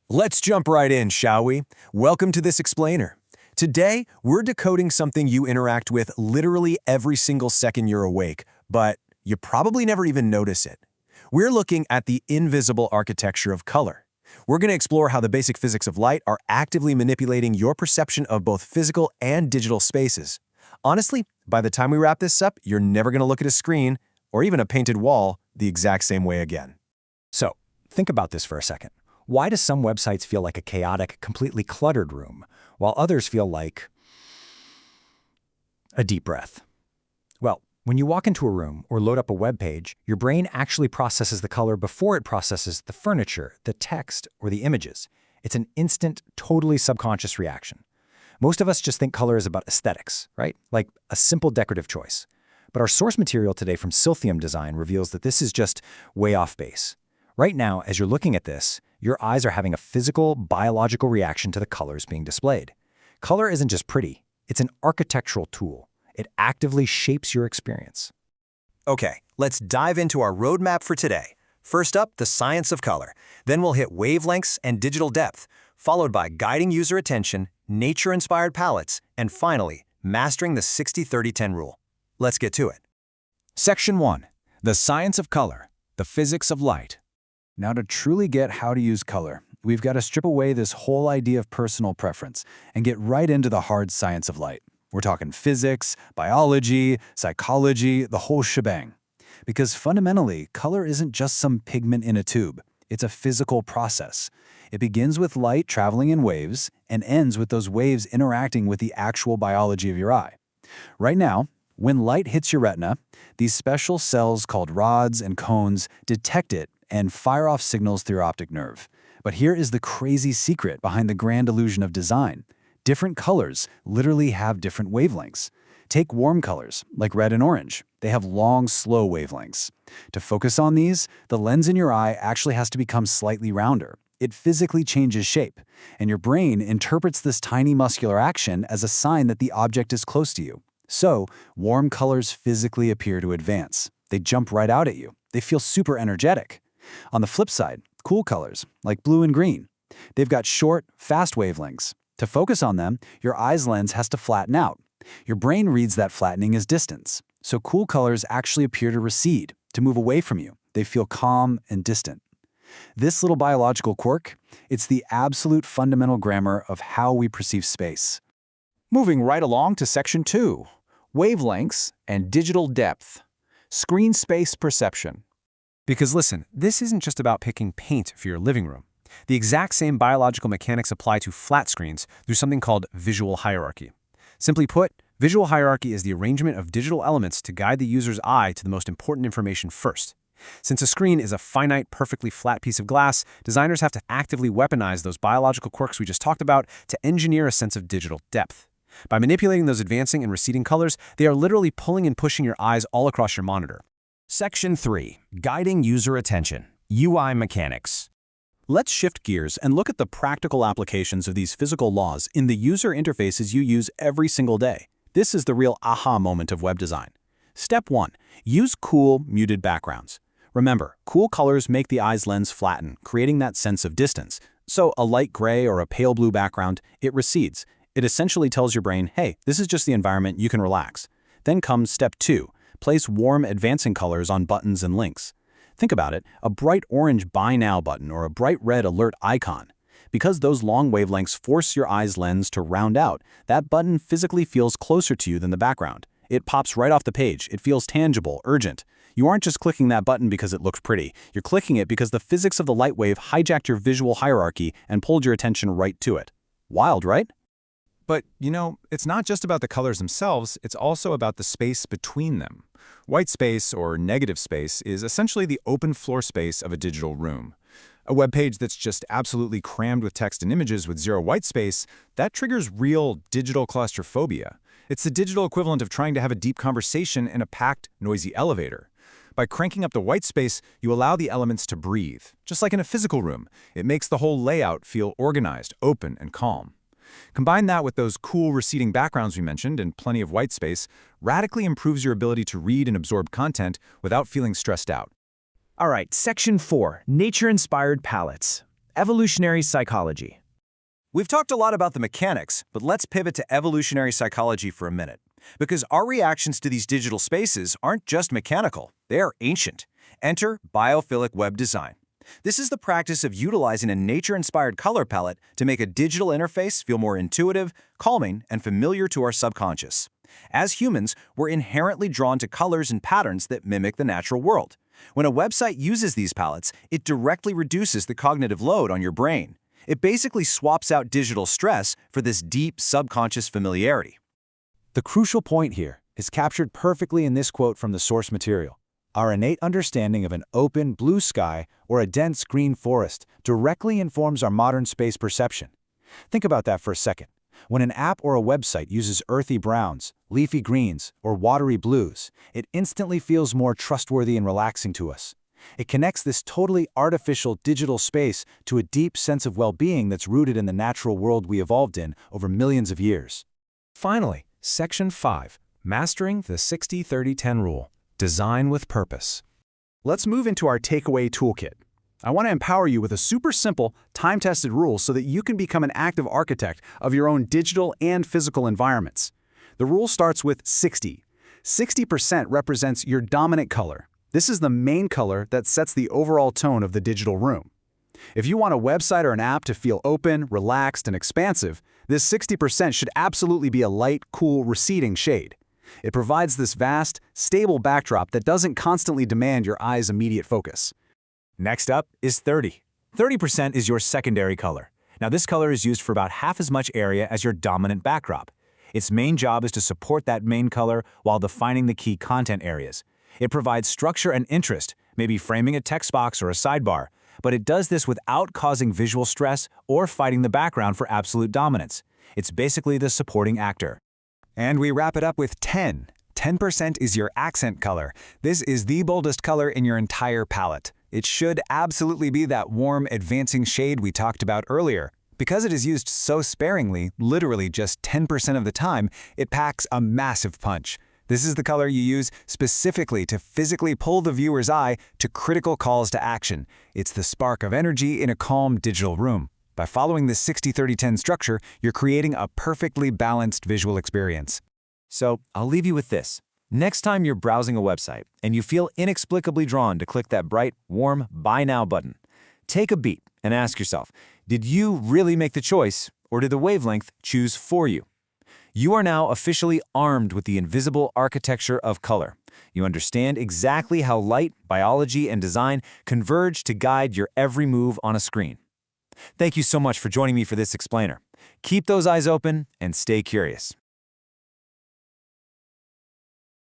Let's jump right in, shall we? Welcome to this explainer. Today, we're decoding something you interact with literally every single second you're awake, but you probably never even notice it. We're looking at the invisible architecture of color. We're going to explore how the basic physics of light are actively manipulating your perception of both physical and digital spaces. Honestly, by the time we wrap this up, you're never going to look at a screen, or even a painted wall, the exact same way again. So, think about this for a second. Why do some websites feel like a chaotic, completely cluttered room, while others feel like a deep breath? Well, when you walk into a room or load up a web page, your brain actually processes the color before it processes the furniture, the text, or the images. It's an instant, totally subconscious reaction. Most of us just think color is about aesthetics, right? Like a simple decorative choice. But our source material today from Silthium Design reveals that this is just way off base. Right now, as you're looking at this, your eyes are having a physical, biological reaction to the colors being displayed. Color isn't just pretty, it's an architectural tool. It actively shapes your experience. Okay, let's dive into our roadmap for today. First up, the science of color. Then we'll hit wavelengths and digital depth, followed by guiding user attention, nature-inspired palettes, and finally, mastering the 60-30-10 rule. Let's get to it. Section 1. The Science of Color, the Physics of Light. Now, to truly get how to use color, we've got to strip away this whole idea of personal preference and get right into the hard science of light. We're talking physics, biology, psychology, the whole shebang. Because fundamentally, color isn't just some pigment in a tube. It's a physical process. It begins with light traveling in waves and ends with those waves interacting with the actual biology of your eye. Right now, when light hits your retina, these special cells called rods and cones detect it and fire off signals through your optic nerve. But here is the crazy secret behind the grand illusion of design. Different colors literally have different wavelengths. Take warm colors, like red and orange. They have long, slow wavelengths. To focus on these, the lens in your eye actually has to become slightly rounder. It physically changes shape, and your brain interprets this tiny muscular action as a sign that the object is close to you. So, warm colors physically appear to advance. They jump right out at you. They feel super energetic. On the flip side, cool colors, like blue and green. They've got short, fast wavelengths. To focus on them, your eye's lens has to flatten out. Your brain reads that flattening as distance. So cool colors actually appear to recede, to move away from you. They feel calm and distant. This little biological quirk, it's the absolute fundamental grammar of how we perceive space. Moving right along to Section 2, Wavelengths and Digital Depth, Screen Space Perception. Because listen, this isn't just about picking paint for your living room. The exact same biological mechanics apply to flat screens through something called visual hierarchy. Simply put, visual hierarchy is the arrangement of digital elements to guide the user's eye to the most important information first. Since a screen is a finite, perfectly flat piece of glass, designers have to actively weaponize those biological quirks we just talked about to engineer a sense of digital depth. By manipulating those advancing and receding colors, they are literally pulling and pushing your eyes all across your monitor. Section 3. Guiding User Attention, UI Mechanics. Let's shift gears and look at the practical applications of these physical laws in the user interfaces you use every single day. This is the real aha moment of web design. Step 1. Use cool, muted backgrounds. Remember, cool colors make the eye's lens flatten, creating that sense of distance. So a light gray or a pale blue background, it recedes. It essentially tells your brain, hey, this is just the environment, you can relax. Then comes Step 2. Place warm, advancing colors on buttons and links. Think about it, a bright orange Buy Now button or a bright red alert icon. Because those long wavelengths force your eye's lens to round out, that button physically feels closer to you than the background. It pops right off the page. It feels tangible, urgent. You aren't just clicking that button because it looks pretty. You're clicking it because the physics of the light wave hijacked your visual hierarchy and pulled your attention right to it. Wild, right? But, it's not just about the colors themselves, it's also about the space between them. White space, or negative space, is essentially the open floor space of a digital room. A web page that's just absolutely crammed with text and images with zero white space, that triggers real digital claustrophobia. It's the digital equivalent of trying to have a deep conversation in a packed, noisy elevator. By cranking up the white space, you allow the elements to breathe. Just like in a physical room, it makes the whole layout feel organized, open, and calm. Combine that with those cool receding backgrounds we mentioned and plenty of white space, radically improves your ability to read and absorb content without feeling stressed out. All right, Section 4, Nature-Inspired Palettes. Evolutionary psychology. We've talked a lot about the mechanics, but let's pivot to evolutionary psychology for a minute. Because our reactions to these digital spaces aren't just mechanical, they are ancient. Enter biophilic web design. This is the practice of utilizing a nature-inspired color palette to make a digital interface feel more intuitive, calming, and familiar to our subconscious. As humans, we're inherently drawn to colors and patterns that mimic the natural world. When a website uses these palettes, it directly reduces the cognitive load on your brain. It basically swaps out digital stress for this deep subconscious familiarity. The crucial point here is captured perfectly in this quote from the source material. Our innate understanding of an open, blue sky or a dense green forest directly informs our modern space perception. Think about that for a second. When an app or a website uses earthy browns, leafy greens, or watery blues, it instantly feels more trustworthy and relaxing to us. It connects this totally artificial digital space to a deep sense of well-being that's rooted in the natural world we evolved in over millions of years. Finally, Section 5, Mastering the 60-30-10 Rule. Design with purpose. Let's move into our takeaway toolkit. I want to empower you with a super simple, time-tested rule so that you can become an active architect of your own digital and physical environments. The rule starts with 60. 60% represents your dominant color. This is the main color that sets the overall tone of the digital room. If you want a website or an app to feel open, relaxed, and expansive, this 60% should absolutely be a light, cool, receding shade. It provides this vast, stable backdrop that doesn't constantly demand your eye's immediate focus. Next up is 30. 30% is your secondary color. Now this color is used for about half as much area as your dominant backdrop. Its main job is to support that main color while defining the key content areas. It provides structure and interest, maybe framing a text box or a sidebar, but it does this without causing visual stress or fighting the background for absolute dominance. It's basically the supporting actor. And we wrap it up with 10. 10% is your accent color. This is the boldest color in your entire palette. It should absolutely be that warm, advancing shade we talked about earlier. Because it is used so sparingly, literally just 10% of the time, it packs a massive punch. This is the color you use specifically to physically pull the viewer's eye to critical calls to action. It's the spark of energy in a calm digital room. By following this 60-30-10 structure, you're creating a perfectly balanced visual experience. So, I'll leave you with this. Next time you're browsing a website and you feel inexplicably drawn to click that bright, warm Buy Now button, take a beat and ask yourself, did you really make the choice, or did the wavelength choose for you? You are now officially armed with the invisible architecture of color. You understand exactly how light, biology, and design converge to guide your every move on a screen. Thank you so much for joining me for this explainer. Keep those eyes open and stay curious.